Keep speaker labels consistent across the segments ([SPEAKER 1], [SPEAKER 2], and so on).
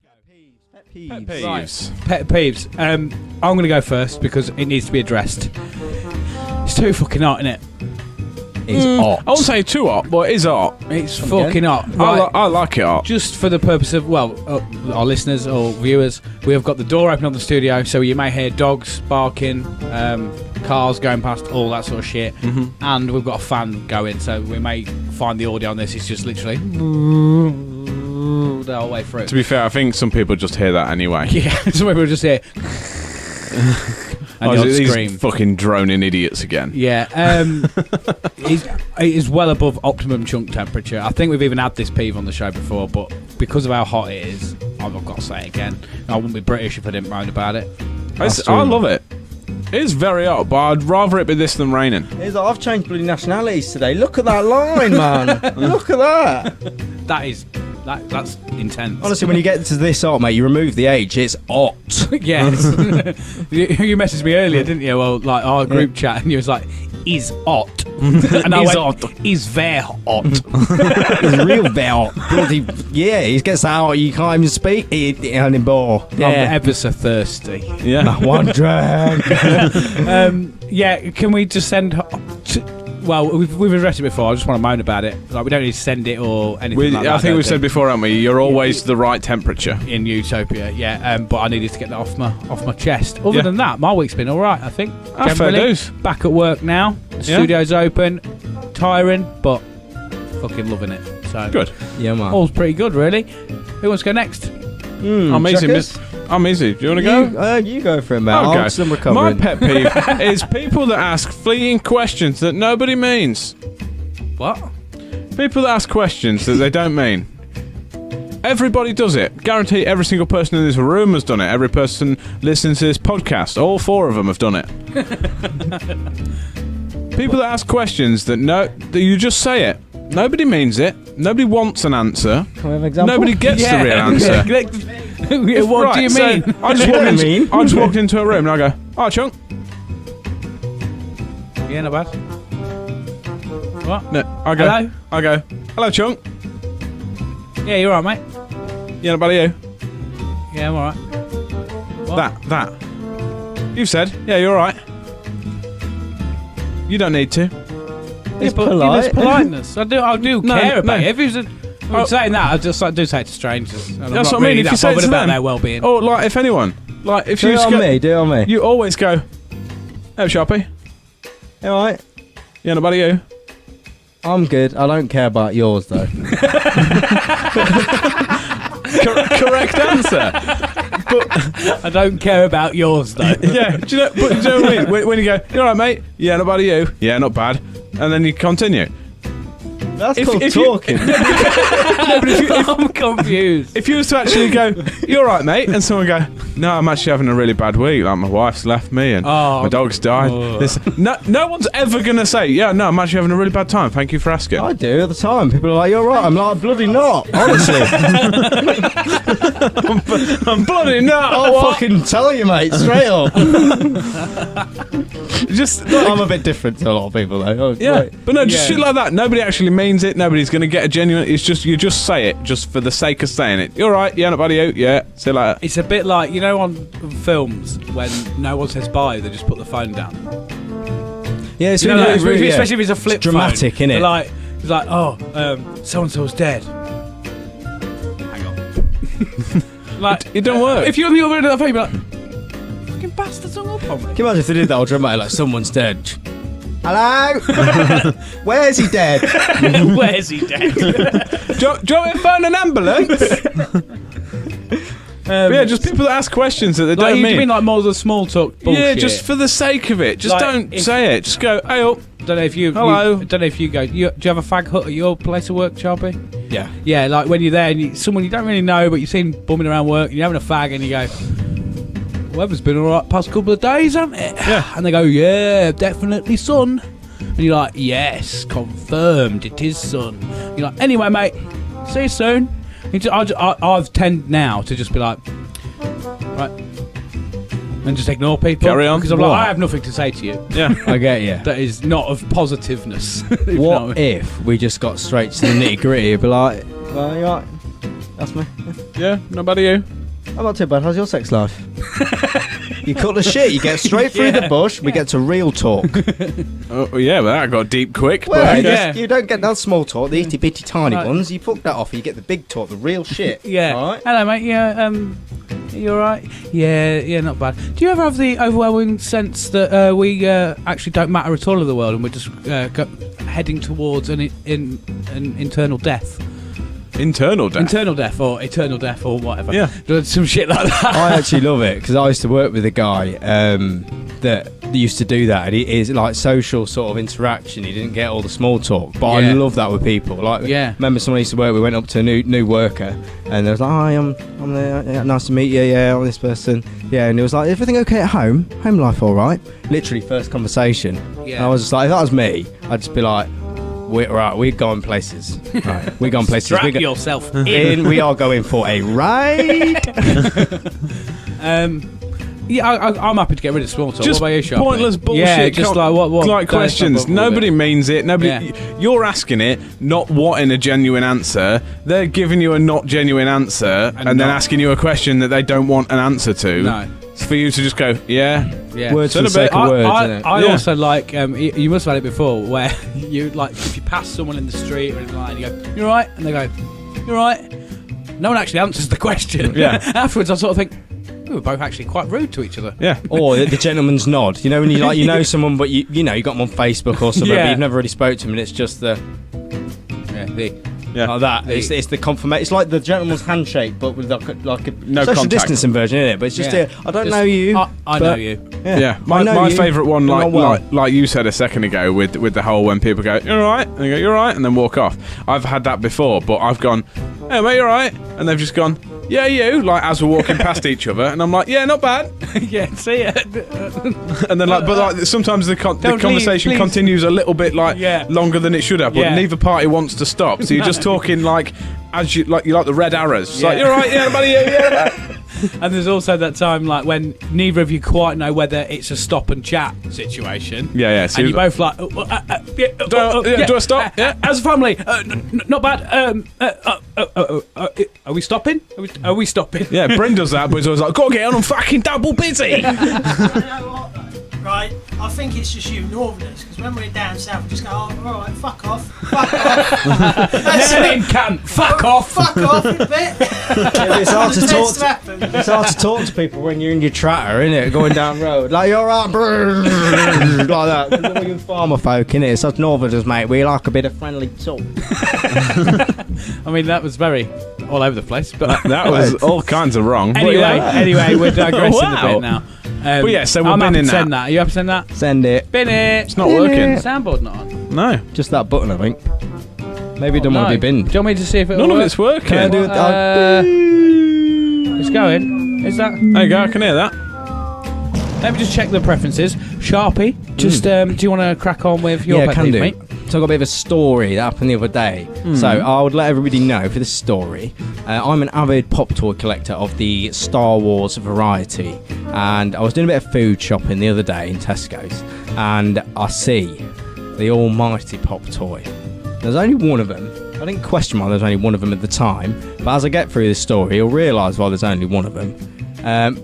[SPEAKER 1] Pet peeves.
[SPEAKER 2] Right. Pet peeves. I'm going to go first because it needs to be addressed. It's too fucking hot, isn't it?
[SPEAKER 1] It's hot.
[SPEAKER 3] I won't say too hot, but it is hot.
[SPEAKER 2] It's fucking hot. Right.
[SPEAKER 3] I like it hot.
[SPEAKER 2] Just for the purpose of, our listeners or viewers, we have got the door open on the studio, so you may hear dogs barking, cars going past, all that sort of shit. Mm-hmm. And we've got a fan going, so we may find the audio on this. It's just literally the whole way through.
[SPEAKER 3] To be fair, I think some people just hear that anyway.
[SPEAKER 2] Yeah, some people just hear. And
[SPEAKER 3] these
[SPEAKER 2] scream.
[SPEAKER 3] Fucking droning idiots again.
[SPEAKER 2] Yeah, it is well above optimum chunk temperature. I think we've even had this peeve on the show before, but because of how hot it is, I've got to say it again. I wouldn't be British if I didn't moan about it.
[SPEAKER 3] I love it. It is very hot, but I'd rather it be this than raining.
[SPEAKER 1] I've changed bloody nationalities today. Look at that line, man. Look at that.
[SPEAKER 2] That's intense.
[SPEAKER 1] Honestly, when you get to this hot, mate, you remove the H. It's hot.
[SPEAKER 2] Yes. You messaged me earlier, didn't you? Well, like our group chat, and you was like, "Is hot," and I went, "Is very hot."
[SPEAKER 1] It's real very hot. Bloody yeah, he gets that hot. You can't even speak anymore.
[SPEAKER 2] Yeah, I'm ever so thirsty.
[SPEAKER 3] Yeah,
[SPEAKER 1] one drag.
[SPEAKER 2] Yeah, can we just send? Well, we've addressed it before. I just want to moan about it. Like, we don't need to send it or anything like that.
[SPEAKER 3] I think we've said before, haven't we? You're always the right temperature
[SPEAKER 2] in Utopia. Yeah, but I needed to get that off my chest. Other than that, my week's been all right. I think.
[SPEAKER 3] Fair dues.
[SPEAKER 2] Back at work now. The studio's open. Tiring, but fucking loving it. So
[SPEAKER 3] good.
[SPEAKER 1] Yeah, man.
[SPEAKER 2] All's pretty good, really. Who wants to go next?
[SPEAKER 3] I'm easy. Do you want to go?
[SPEAKER 1] You go for it, mate.
[SPEAKER 3] Okay.
[SPEAKER 1] I'm still recovering.
[SPEAKER 3] My pet peeve is people that ask fleeting questions that nobody means.
[SPEAKER 2] What?
[SPEAKER 3] People that ask questions that they don't mean. Everybody does it. Guarantee every single person in this room has done it. Every person listening to this podcast, all four of them have done it. People that ask questions that you just say it. Nobody means it. Nobody wants an answer.
[SPEAKER 1] Can we have an example?
[SPEAKER 3] Nobody gets the real answer.
[SPEAKER 2] What do you mean?
[SPEAKER 3] So I just walked into a room and I go, "Oh, chunk."
[SPEAKER 2] Yeah, not bad. What?
[SPEAKER 3] No,
[SPEAKER 2] Hello?
[SPEAKER 3] I go, "Hello, chunk."
[SPEAKER 2] Yeah, you're all right, mate.
[SPEAKER 3] Yeah, not bad, are you?
[SPEAKER 2] Yeah, I'm all right. What?
[SPEAKER 3] That. You said, "Yeah, you're all right." You don't need to.
[SPEAKER 1] It's polite.
[SPEAKER 2] It's politeness. I do care about it. If he was saying that, I just do say it to strangers. And
[SPEAKER 3] That's
[SPEAKER 2] I'm
[SPEAKER 3] what I mean.
[SPEAKER 2] really
[SPEAKER 3] If you say it to
[SPEAKER 2] about
[SPEAKER 3] them,
[SPEAKER 2] their well-being.
[SPEAKER 3] or like if anyone, like if
[SPEAKER 1] Do
[SPEAKER 3] you
[SPEAKER 1] it on me.
[SPEAKER 3] you always go, "Hey, Sharpie."
[SPEAKER 1] All right.
[SPEAKER 3] Yeah, not bad, are you?
[SPEAKER 1] I'm good. I don't care about yours, though.
[SPEAKER 3] Correct answer.
[SPEAKER 2] But I don't care about yours, though.
[SPEAKER 3] Yeah, do you know what I mean? When you go, "You all right, mate?" "Yeah, not bad, are you?" "Yeah, not bad." And then you continue.
[SPEAKER 1] That's called talking.
[SPEAKER 2] I'm confused.
[SPEAKER 3] If you was to actually go, "You all right, mate?" and someone go, "No, I'm actually having a really bad week. Like my wife's left me and my dog's died." No one's ever gonna say, "Yeah, no, I'm actually having a really bad time. Thank you for asking."
[SPEAKER 1] I do at the time. People are like, "You're right." I'm like, "Bloody not." Honestly,
[SPEAKER 3] I'm bloody not.
[SPEAKER 1] I'll fucking tell you, mate, straight up.
[SPEAKER 3] Just like,
[SPEAKER 1] I'm a bit different to a lot of people, though.
[SPEAKER 3] but no, just shit like that. Nobody actually means it. Nobody's gonna get a genuine. It's just you just say it just for the sake of saying it. "You're right. Yeah, not bad, are you?" "Yeah." See you later.
[SPEAKER 2] It's a bit like, you know, on films when no one says bye, they just put the phone down.
[SPEAKER 1] Yeah, it's
[SPEAKER 2] really, especially if it's a flip
[SPEAKER 1] it's dramatic,
[SPEAKER 2] phone.
[SPEAKER 1] Innit?
[SPEAKER 2] It's like, "Oh, so and so's dead." Hang on. Like
[SPEAKER 3] it don't work.
[SPEAKER 2] If you're on the other end of the phone, you're like, "Fucking bastards hung up on me."
[SPEAKER 1] Can you imagine if they did that all dramatic, like someone's dead? Hello? Where's he dead?
[SPEAKER 2] Where's he dead?
[SPEAKER 3] do you want me to phone an ambulance? Yeah, just people that ask questions that they don't mean.
[SPEAKER 2] You mean like more of the small talk bullshit?
[SPEAKER 3] Yeah, just for the sake of it. Just
[SPEAKER 2] Like,
[SPEAKER 3] don't say it. Just go, "Hey up."
[SPEAKER 2] Don't know if you.
[SPEAKER 3] Hello.
[SPEAKER 2] Don't know if you go. Do you have a fag hut at your place of work, Sharpie?
[SPEAKER 1] Yeah.
[SPEAKER 2] Yeah, like when you're there and someone you don't really know, but you've seen bumming around work, and you're having a fag, and you go, "Weather's been all right past couple of days, hasn't it?"
[SPEAKER 3] Yeah.
[SPEAKER 2] And they go, "Yeah, definitely, son." And you're like, "Yes, confirmed, it is, son." You're like, "Anyway, mate, see you soon." I've tend now to just be like, right, and just ignore people.
[SPEAKER 3] Carry on.
[SPEAKER 2] Because I'm like, I have nothing to say to you.
[SPEAKER 3] Yeah.
[SPEAKER 1] I get you.
[SPEAKER 2] That is not of positiveness.
[SPEAKER 1] What if we just got straight to the nitty gritty? It'd be like, "Well, you right? That's me.
[SPEAKER 3] Yeah, nobody you.
[SPEAKER 1] I'm not too bad. How's your sex life? You cut the shit. You get straight through the bush. We get to real talk.
[SPEAKER 3] Oh yeah, but that got deep quick.
[SPEAKER 1] Well,
[SPEAKER 3] But
[SPEAKER 1] you don't get that small talk, the itty bitty tiny ones. You fuck that off. You get the big talk, the real shit.
[SPEAKER 2] Yeah.
[SPEAKER 1] All right?
[SPEAKER 2] Hello, mate. Yeah. You alright? Yeah, not bad. Do you ever have the overwhelming sense that we actually don't matter at all in the world, and we're just heading towards an internal death?
[SPEAKER 3] Internal death.
[SPEAKER 2] Internal death or eternal death or whatever.
[SPEAKER 3] Yeah.
[SPEAKER 2] Some shit like that.
[SPEAKER 1] I actually love it because I used to work with a guy that used to do that. And he is like social sort of interaction. He didn't get all the small talk, but I love that with people. Like, remember someone I used to work with went up to a new worker and they was like, "Hi, I'm there. Nice to meet you. Yeah, I'm this person. Yeah," and he was like, "Everything okay at home? Home life all right?" Literally first conversation. Yeah. And I was just like, if that was me, I'd just be like, we're going places. Right, we're going places.
[SPEAKER 2] Strap yourself
[SPEAKER 1] in. We are going for a ride.
[SPEAKER 2] I'm happy to get rid of small talk.
[SPEAKER 3] Just
[SPEAKER 2] what about you, Sharpie?
[SPEAKER 3] Pointless bullshit.
[SPEAKER 2] Yeah, just like what?
[SPEAKER 3] Like questions. Nobody means it. Nobody. You're asking it, not wanting a genuine answer. They're giving you a not genuine answer, and then asking you a question that they don't want an answer to.
[SPEAKER 2] No.
[SPEAKER 3] It's for you to just go, yeah.
[SPEAKER 1] Words for the sake of words, isn't it?
[SPEAKER 2] I also like, you must have had it before, where you, like, if you pass someone in the street or anything like that, and you go, "You alright?" And they go, "You alright?" No one actually answers the question.
[SPEAKER 3] Yeah.
[SPEAKER 2] Afterwards, I sort of think, we were both actually quite rude to each other.
[SPEAKER 3] Yeah.
[SPEAKER 1] Or the gentleman's nod. You know, when you know someone, but you got them on Facebook or something, but you've never really spoke to them, and it's just the... like that. It's the confirmation. It's like the gentleman's handshake, but with like a
[SPEAKER 3] no
[SPEAKER 1] social
[SPEAKER 3] contact.
[SPEAKER 1] distancing version, isn't it? But it's just I don't know you.
[SPEAKER 2] I know you.
[SPEAKER 3] Yeah. My favourite one, like you said a second ago, with the whole when people go, "You're alright," and they go, "You're alright," and then walk off. I've had that before, but I've gone, "Hey mate, you're alright," and they've just gone, "Yeah, you," like as we're walking past each other, and I'm like, "Yeah, not bad."
[SPEAKER 2] Yeah, see it.
[SPEAKER 3] And then but sometimes the conversation continues a little bit longer than it should have, but neither party wants to stop, so you're just talking like as you like the red arrows. It's like, "You're right, yeah, buddy, yeah."
[SPEAKER 2] And there's also that time like when neither of you quite know whether it's a stop and chat situation.
[SPEAKER 3] Yeah. So
[SPEAKER 2] and you're both like, "Do
[SPEAKER 3] I stop? Yeah.
[SPEAKER 2] As a family, not bad. Are we stopping? Are we stopping?"
[SPEAKER 3] Yeah, Bryn does that, but he's always like, "Go get on, I'm fucking double busy."
[SPEAKER 4] You know what, though? Right, I think it's just you Northerners, because when we're down south, we just go, "Oh, all right, fuck off, fuck off." That's
[SPEAKER 2] it. Cunt, fuck off,
[SPEAKER 4] fuck off a bit.
[SPEAKER 1] It's hard to talk. It's hard to talk to people when you're in your tratter, isn't it? Going down the road, like, "You're right, like that." All you farmer folk, innit? It's us Northerners, mate. We like a bit of friendly talk.
[SPEAKER 2] I mean, that was very all over the place, but
[SPEAKER 3] that was all kinds of wrong.
[SPEAKER 2] Anyway, we're digressing a bit now.
[SPEAKER 3] But yeah, so we're
[SPEAKER 2] I'm happy
[SPEAKER 3] binning
[SPEAKER 2] to send
[SPEAKER 3] that.
[SPEAKER 2] that. Are you happy to send that?
[SPEAKER 1] Send it.
[SPEAKER 2] Bin it.
[SPEAKER 3] It's not working.
[SPEAKER 2] Soundboard not on.
[SPEAKER 3] No.
[SPEAKER 1] Just that button, I think. Maybe it don't want to be binned.
[SPEAKER 2] Do you want me to see if it
[SPEAKER 3] None of it's working.
[SPEAKER 1] Can I do it?
[SPEAKER 2] It's going. Is that?
[SPEAKER 3] There you go, I can hear that.
[SPEAKER 2] Let me just check the preferences. Sharpie, just do you want to crack on with your pet peeve, mate?
[SPEAKER 1] So I've got a bit of a story that happened the other day. So I would let everybody know for this story. I'm an avid pop toy collector of the Star Wars variety, and I was doing a bit of food shopping the other day in Tesco's, and I see the almighty pop toy. There's only one of them. I didn't question why there's only one of them at the time, but as I get through this story, you'll realise why there's only one of them.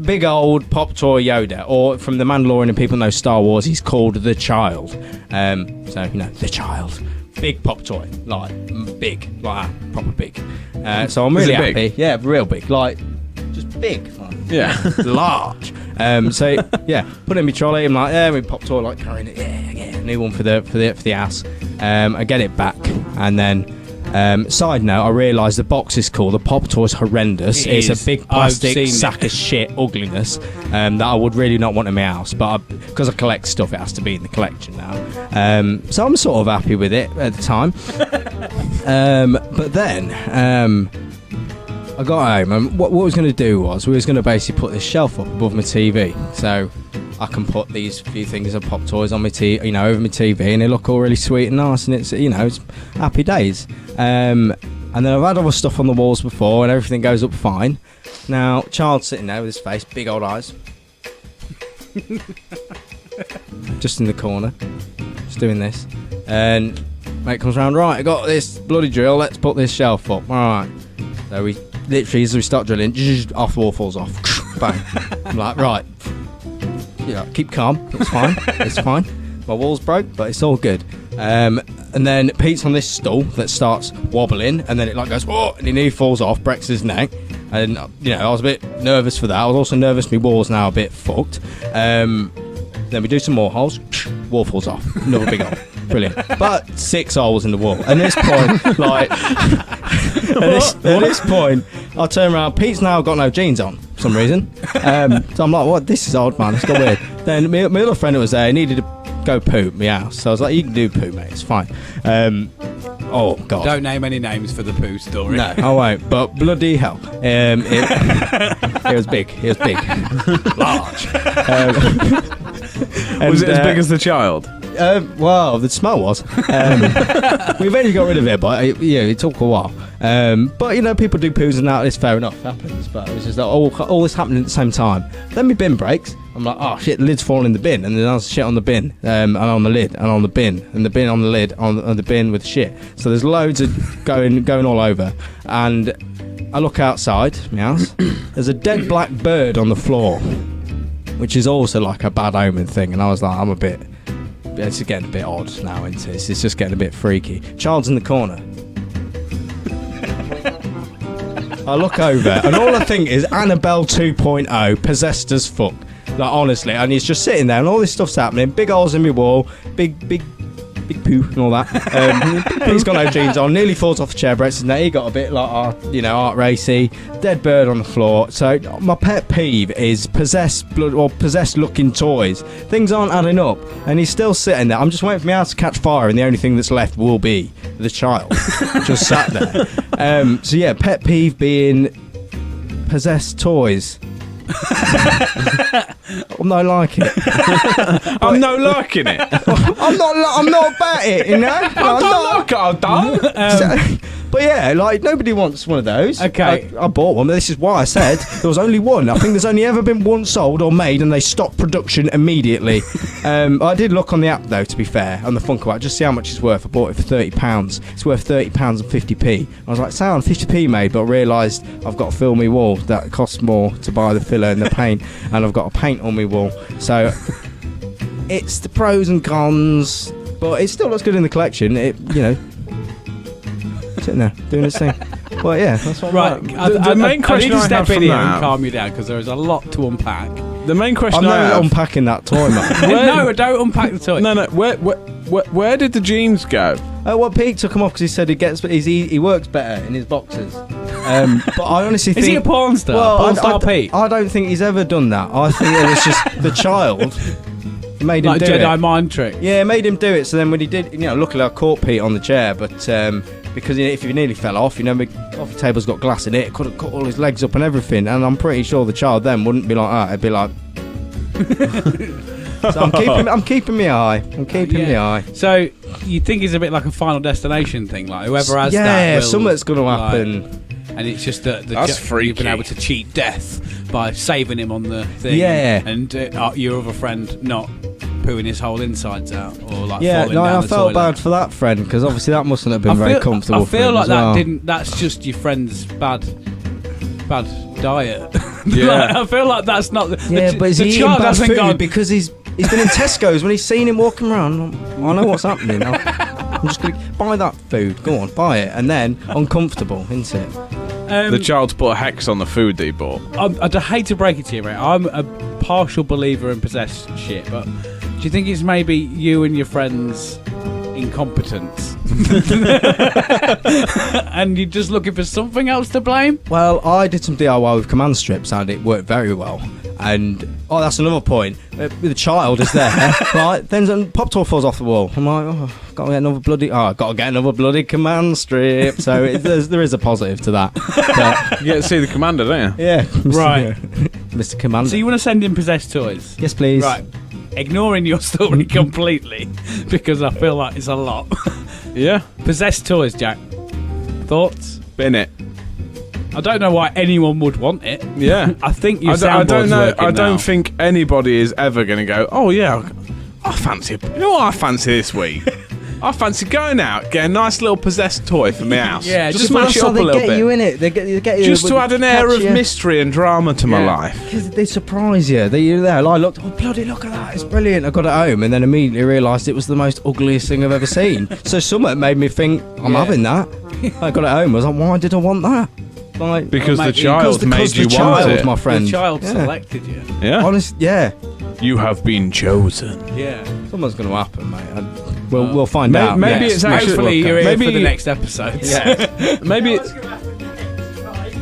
[SPEAKER 1] Big old pop toy Yoda, or from The Mandalorian and people know Star Wars, he's called the Child. So, the Child. Big pop toy, like big, like that, proper big. So I'm really happy.
[SPEAKER 3] Big?
[SPEAKER 1] Yeah, real big, like just big.
[SPEAKER 3] Yeah.
[SPEAKER 1] Large. So yeah, put it in my trolley. I'm like, yeah, we pop toy, like carrying it. Yeah, new one for the ass. I get it back, and then. Side note, I realised the box is cool. The pop toy is horrendous. It's a big plastic sack of shit ugliness that I would really not want in my house. But because I collect stuff, it has to be in the collection now. So I'm sort of happy with it at the time. But then I got home, and what I was going to do was we was going to basically put this shelf up above my TV, so I can put these few things of pop toys on my TV, over my TV, and they look all really sweet and nice, and it's it's happy days. And then I've had other stuff on the walls before, and everything goes up fine. Now, Child's sitting there with his face, big old eyes, just in the corner, just doing this, and mate comes round. Right, I got this bloody drill. Let's put this shelf up. All right. So we literally, as we start drilling, half the wall falls off. Bang. I'm like, right. Yeah, keep calm. It's fine. It's fine. My wall's broke, but it's all good. And then Pete's on this stool that starts wobbling, and then it like goes, whoa, and he nearly falls off, breaks his neck. And, I was a bit nervous for that. I was also nervous my wall's now a bit fucked. Then we do some more holes. Wall falls off. Another big hole. Brilliant. But 6 holes in the wall. At this point, at this point, I turn around. Pete's now got no jeans on for some reason. So I'm like, what? This is odd, man. It's got weird. Then my other friend that was there needed to go poo at my house. So I was like, you can do poo, mate. It's fine. Oh, God.
[SPEAKER 2] Don't name any names for the poo story.
[SPEAKER 1] No, I won't. But bloody hell. It was big. It was big. Large.
[SPEAKER 3] Was it as big as the child?
[SPEAKER 1] Well, the smell was. We eventually got rid of it, but it took a while. But people do poos and that. It's fair enough. It happens. But it was just like all this happening at the same time. Then my bin breaks. I'm like, oh shit, the lid's falling in the bin, and then there's shit on the bin, and on the lid, and on the bin, and the bin on the lid, on the bin with shit. So there's loads of going all over. And I look outside my house. There's a dead black bird on the floor, which is also like a bad omen thing. And I was like, it's getting a bit odd now, isn't it? It's just getting a bit freaky. Child's in the corner. I look over, and all I think is Annabelle 2.0, possessed as fuck. Like, honestly, and he's just sitting there, and all this stuff's happening. Big holes in my wall, big poo and all that. He's got no jeans on, nearly falls off the chair, breaks his neck. He got a bit like art racy. Dead bird on the floor. So my pet peeve is possessed looking toys. Things aren't adding up, and he's still sitting there. I'm just waiting for my house to catch fire, and the only thing that's left will be the child just sat there. So yeah, pet peeve being possessed toys. I'm not liking it.
[SPEAKER 3] I'm not liking it.
[SPEAKER 1] I'm not about it, you know.
[SPEAKER 3] I'm not like it.
[SPEAKER 1] But yeah, like nobody wants one of those.
[SPEAKER 2] Okay,
[SPEAKER 1] I bought one, but this is why I said there was only one. I think there's only ever been one sold or made, and they stopped production immediately. I did look on the app though, to be fair, on the Funko app, just see how much it's worth. I bought it for £30. It's worth £30 and 50p. I was like, sound 50p made, but I realised I've got to fill my wall. That costs more to buy the filler and the paint, and I've got to paint on my wall. So it's the pros and cons, but it still looks good in the collection. Sitting there doing his thing. Well, yeah, that's what.
[SPEAKER 3] Right. The main question
[SPEAKER 2] I need to step in here
[SPEAKER 3] that
[SPEAKER 2] and calm you down, because there is a lot to unpack.
[SPEAKER 3] The main question
[SPEAKER 1] I'm not unpacking that toy, man.
[SPEAKER 2] No, don't unpack the toy.
[SPEAKER 3] No. Where did the jeans go?
[SPEAKER 1] Pete took him off because he said he works better in his boxers. But I honestly think...
[SPEAKER 2] Is he a porn star?
[SPEAKER 1] Well,
[SPEAKER 2] star Pete?
[SPEAKER 1] I don't think he's ever done that. I think it was just the child made him do it.
[SPEAKER 2] Like Jedi mind trick.
[SPEAKER 1] Yeah, made him do it. So then when he did, luckily I caught Pete on the chair, but because if he nearly fell off, my coffee table's got glass in it. It could have cut all his legs up and everything. And I'm pretty sure the child then wouldn't be like that. It'd be like... So I'm keeping my eye. I'm keeping my eye.
[SPEAKER 2] So you think it's a bit like a Final Destination thing, like whoever has that.
[SPEAKER 1] Yeah, something's going to happen.
[SPEAKER 2] And it's just that
[SPEAKER 3] you've
[SPEAKER 2] been able to cheat death by saving him on the thing.
[SPEAKER 1] Yeah.
[SPEAKER 2] And your other friend not pooing his whole insides out, or like falling down
[SPEAKER 1] I
[SPEAKER 2] the
[SPEAKER 1] felt
[SPEAKER 2] toilet.
[SPEAKER 1] bad for that friend, because obviously that mustn't have been very comfortable.
[SPEAKER 2] I feel
[SPEAKER 1] for him
[SPEAKER 2] like
[SPEAKER 1] as
[SPEAKER 2] that
[SPEAKER 1] well.
[SPEAKER 2] didn't. That's just your friend's bad diet.
[SPEAKER 3] Yeah.
[SPEAKER 2] I feel like that's not.
[SPEAKER 1] But is he eating bad food because he's been in Tesco's when he's seen him walking around? I know what's happening. I'm just going to buy that food. Go on, buy it, and then uncomfortable, isn't it?
[SPEAKER 3] The child's put a hex on the food that he bought.
[SPEAKER 2] I'd hate to break it to you, mate. I'm a partial believer in possessed shit, but do you think it's maybe you and your friends' incompetence? And you're just looking for something else to blame?
[SPEAKER 1] Well, I did some DIY with command strips and it worked very well. And that's another point. The child is there, right? Then Pop Toy falls off the wall. I'm like, got to get another bloody command strip. So there is a positive to that. But,
[SPEAKER 3] You get to see the commander, don't you?
[SPEAKER 1] yeah,
[SPEAKER 2] Right.
[SPEAKER 1] Mr. Commander.
[SPEAKER 2] So you want to send in possessed toys?
[SPEAKER 1] Yes, please.
[SPEAKER 2] Right. Ignoring your story completely, because I feel like it's a lot.
[SPEAKER 3] Yeah.
[SPEAKER 2] Possessed toys, Jack. Thoughts?
[SPEAKER 3] Bin it.
[SPEAKER 2] I don't know why anyone would want it.
[SPEAKER 3] Yeah.
[SPEAKER 2] I think your
[SPEAKER 3] I don't
[SPEAKER 2] soundboard's
[SPEAKER 3] know.
[SPEAKER 2] working
[SPEAKER 3] I don't
[SPEAKER 2] now.
[SPEAKER 3] think anybody is ever going to go, oh yeah, I fancy. You know what I fancy this week? I fancy going out, get a nice little possessed toy for my house.
[SPEAKER 2] Yeah,
[SPEAKER 3] just smash it up a little
[SPEAKER 1] They get
[SPEAKER 3] bit.
[SPEAKER 1] you in it. They get you
[SPEAKER 3] Just to add an air of
[SPEAKER 1] mystery.
[SPEAKER 3] mystery and drama to my life.
[SPEAKER 1] Because they surprise you. You're there. I looked, oh, bloody look at that. It's brilliant. I got it home and then immediately realised it was the most ugliest thing I've ever seen. So something made me think, I'm having that. I got it home. I was like, why did I want that? Like,
[SPEAKER 3] Because the
[SPEAKER 2] mate,
[SPEAKER 3] child made you want it.
[SPEAKER 1] my friend.
[SPEAKER 2] The child selected you.
[SPEAKER 3] Yeah.
[SPEAKER 1] Honest, yeah.
[SPEAKER 3] You have been chosen.
[SPEAKER 2] Yeah.
[SPEAKER 1] Something's going to happen, mate. We'll find out.
[SPEAKER 3] Maybe
[SPEAKER 1] Yes,
[SPEAKER 3] it's actually-
[SPEAKER 2] Hopefully you're here
[SPEAKER 3] Maybe-
[SPEAKER 2] for the next episode.
[SPEAKER 1] Yeah.
[SPEAKER 3] Maybe
[SPEAKER 4] What's going to happen next, right?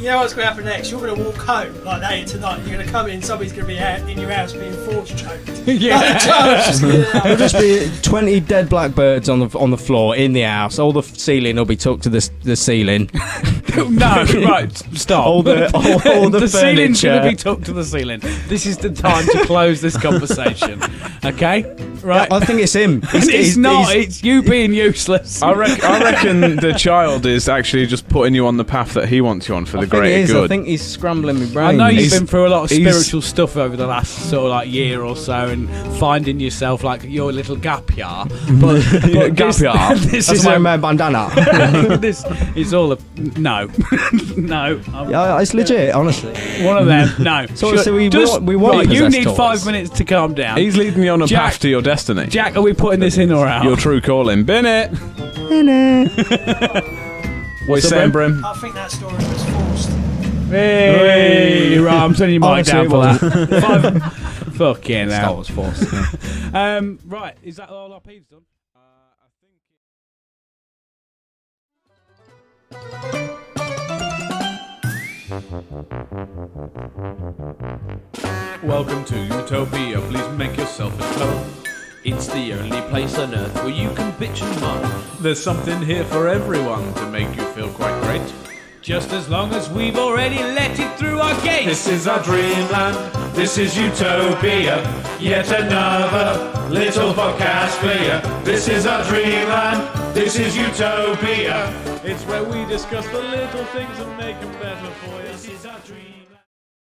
[SPEAKER 4] You know what's going to happen next? You're going to walk home like later tonight. You're going to come in. Somebody's going to be out in your house being force choked.
[SPEAKER 1] There'll just be 20 dead blackbirds on the floor in the house. All the ceiling will be tucked to the ceiling.
[SPEAKER 2] No, right, stop.
[SPEAKER 1] All the
[SPEAKER 2] the ceiling's
[SPEAKER 1] furniture.
[SPEAKER 2] going to be tucked to the ceiling. This is the time to close this conversation. Okay? Right?
[SPEAKER 1] I think it's him.
[SPEAKER 2] It's not. It's you being useless.
[SPEAKER 3] I reckon the child is actually just putting you on the path that he wants you on for the greater good.
[SPEAKER 1] I think he's scrambling my brain.
[SPEAKER 2] I know you've
[SPEAKER 3] He's-
[SPEAKER 2] been through a lot of
[SPEAKER 3] he's-
[SPEAKER 2] spiritual stuff over the last sort of like year or so, and finding yourself like your little gap year. But
[SPEAKER 3] Gap year?
[SPEAKER 2] This
[SPEAKER 1] That's
[SPEAKER 2] is
[SPEAKER 1] my bandana.
[SPEAKER 2] this is all a no, no.
[SPEAKER 1] Yeah, it's legit, honestly.
[SPEAKER 2] One of them. No.
[SPEAKER 1] So we want
[SPEAKER 2] right, you
[SPEAKER 1] possessed
[SPEAKER 2] need
[SPEAKER 1] toys.
[SPEAKER 2] 5 minutes to calm down.
[SPEAKER 3] He's leading you on a
[SPEAKER 2] Jack-
[SPEAKER 3] path to your destiny.
[SPEAKER 2] Jack, are we putting this in or out?
[SPEAKER 3] Your true calling. Bin it. What you
[SPEAKER 2] up,
[SPEAKER 3] saying,
[SPEAKER 2] Brim?
[SPEAKER 3] Brim?
[SPEAKER 4] I think that story was forced.
[SPEAKER 2] Hey, right, I'm turning your mic
[SPEAKER 1] Honestly,
[SPEAKER 2] down
[SPEAKER 1] it
[SPEAKER 2] for
[SPEAKER 1] wasn't.
[SPEAKER 2] that. Fucking
[SPEAKER 1] Star
[SPEAKER 2] hell.
[SPEAKER 1] Wars Force.
[SPEAKER 2] Right, is that all our peeves done?
[SPEAKER 5] Welcome to Utopia, please make yourself at home. It's the only place on earth where you can bitch and moan. There's something here for everyone to make you feel quite great.
[SPEAKER 2] Just as long as we've already let it through our gates.
[SPEAKER 5] This is our dreamland, this is Utopia. Yet another little podcast for you. This is our dreamland, this is Utopia.
[SPEAKER 3] It's where we discuss the little things and make them better for you.
[SPEAKER 5] This is our dreamland.